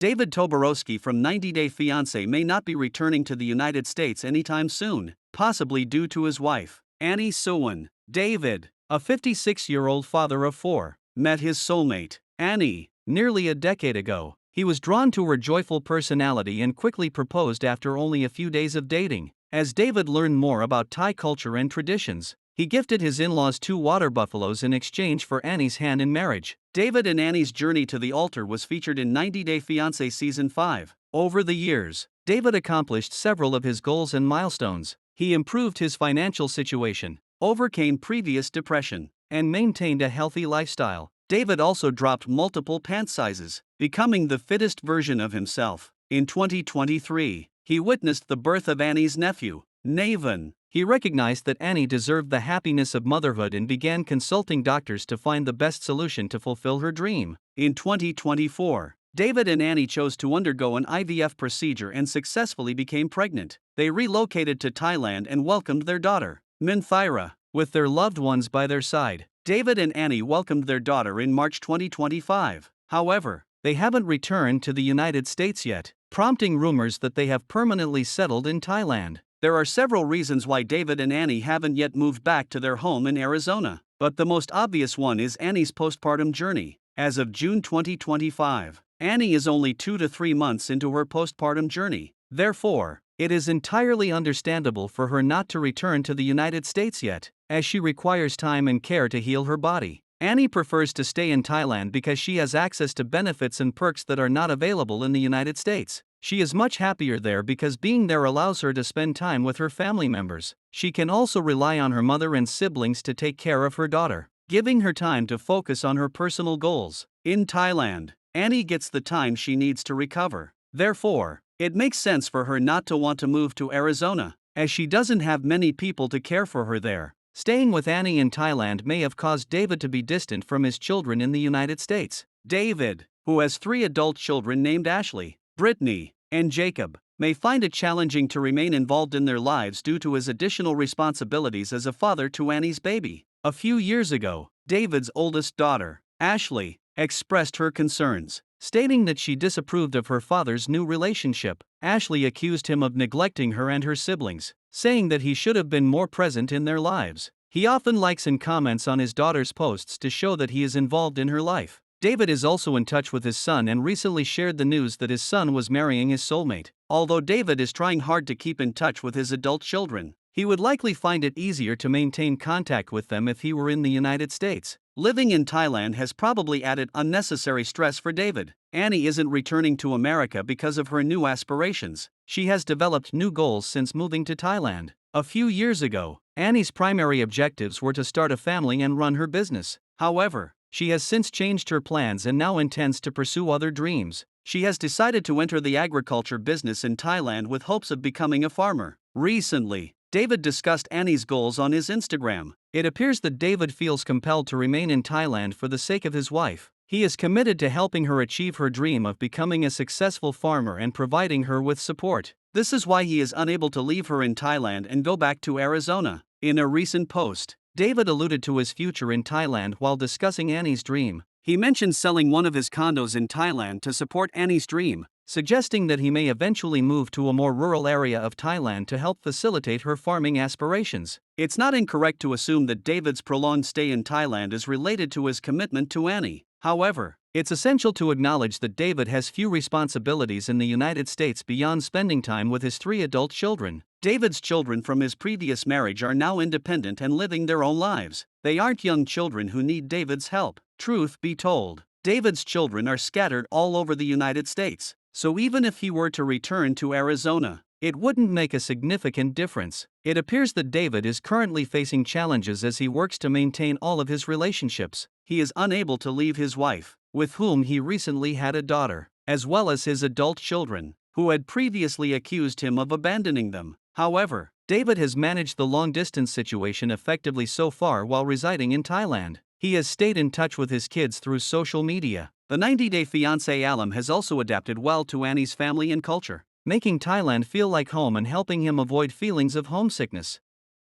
David Toborowsky from 90 Day Fiancé may not be returning to the United States anytime soon, possibly due to his wife, Annie Suwon. David, a 56-year-old father of four, met his soulmate, Annie, nearly a decade ago. He was drawn to her joyful personality and quickly proposed after only a few days of dating. As David learned more about Thai culture and traditions, he gifted his in-laws 2 water buffaloes in exchange for Annie's hand in marriage. David and Annie's journey to the altar was featured in 90 Day Fiancé Season 5. Over the years, David accomplished several of his goals and milestones. He improved his financial situation, overcame previous depression, and maintained a healthy lifestyle. David also dropped multiple pant sizes, becoming the fittest version of himself. In 2023, he witnessed the birth of Annie's nephew, Navin. He recognized that Annie deserved the happiness of motherhood and began consulting doctors to find the best solution to fulfill her dream. In 2024, David and Annie chose to undergo an IVF procedure and successfully became pregnant. They relocated to Thailand and welcomed their daughter, Minthira, with their loved ones by their side. David and Annie welcomed their daughter in March 2025. However, they haven't returned to the United States yet, prompting rumors that they have permanently settled in Thailand. There are several reasons why David and Annie haven't yet moved back to their home in Arizona, but the most obvious one is Annie's postpartum journey. As of June 2025, Annie is only 2 to 3 months into her postpartum journey. Therefore, it is entirely understandable for her not to return to the United States yet, as she requires time and care to heal her body. Annie prefers to stay in Thailand because she has access to benefits and perks that are not available in the United States. She is much happier there because being there allows her to spend time with her family members. She can also rely on her mother and siblings to take care of her daughter, giving her time to focus on her personal goals. In Thailand, Annie gets the time she needs to recover. Therefore, it makes sense for her not to want to move to Arizona, as she doesn't have many people to care for her there. Staying with Annie in Thailand may have caused David to be distant from his children in the United States. David, who has 3 adult children named Ashley, Brittany, and Jacob, may find it challenging to remain involved in their lives due to his additional responsibilities as a father to Annie's baby. A few years ago, David's oldest daughter, Ashley, expressed her concerns, stating that she disapproved of her father's new relationship. Ashley accused him of neglecting her and her siblings, saying that he should have been more present in their lives. He often likes and comments on his daughter's posts to show that he is involved in her life. David is also in touch with his son and recently shared the news that his son was marrying his soulmate. Although David is trying hard to keep in touch with his adult children, he would likely find it easier to maintain contact with them if he were in the United States. Living in Thailand has probably added unnecessary stress for David. Annie isn't returning to America because of her new aspirations. She has developed new goals since moving to Thailand. A few years ago, Annie's primary objectives were to start a family and run her business. However, she has since changed her plans and now intends to pursue other dreams. She has decided to enter the agriculture business in Thailand with hopes of becoming a farmer. Recently, David discussed Annie's goals on his Instagram. It appears that David feels compelled to remain in Thailand for the sake of his wife. He is committed to helping her achieve her dream of becoming a successful farmer and providing her with support. This is why he is unable to leave her in Thailand and go back to Arizona. In a recent post, David alluded to his future in Thailand while discussing Annie's dream. He mentioned selling one of his condos in Thailand to support Annie's dream, suggesting that he may eventually move to a more rural area of Thailand to help facilitate her farming aspirations. It's not incorrect to assume that David's prolonged stay in Thailand is related to his commitment to Annie. However, it's essential to acknowledge that David has few responsibilities in the United States beyond spending time with his 3 adult children. David's children from his previous marriage are now independent and living their own lives. They aren't young children who need David's help. Truth be told, David's children are scattered all over the United States, so even if he were to return to Arizona, it wouldn't make a significant difference. It appears that David is currently facing challenges as he works to maintain all of his relationships. He is unable to leave his wife, with whom he recently had a daughter, as well as his adult children, who had previously accused him of abandoning them. However, David has managed the long-distance situation effectively so far while residing in Thailand. He has stayed in touch with his kids through social media. The 90 Day Fiancé alum has also adapted well to Annie's family and culture, making Thailand feel like home and helping him avoid feelings of homesickness.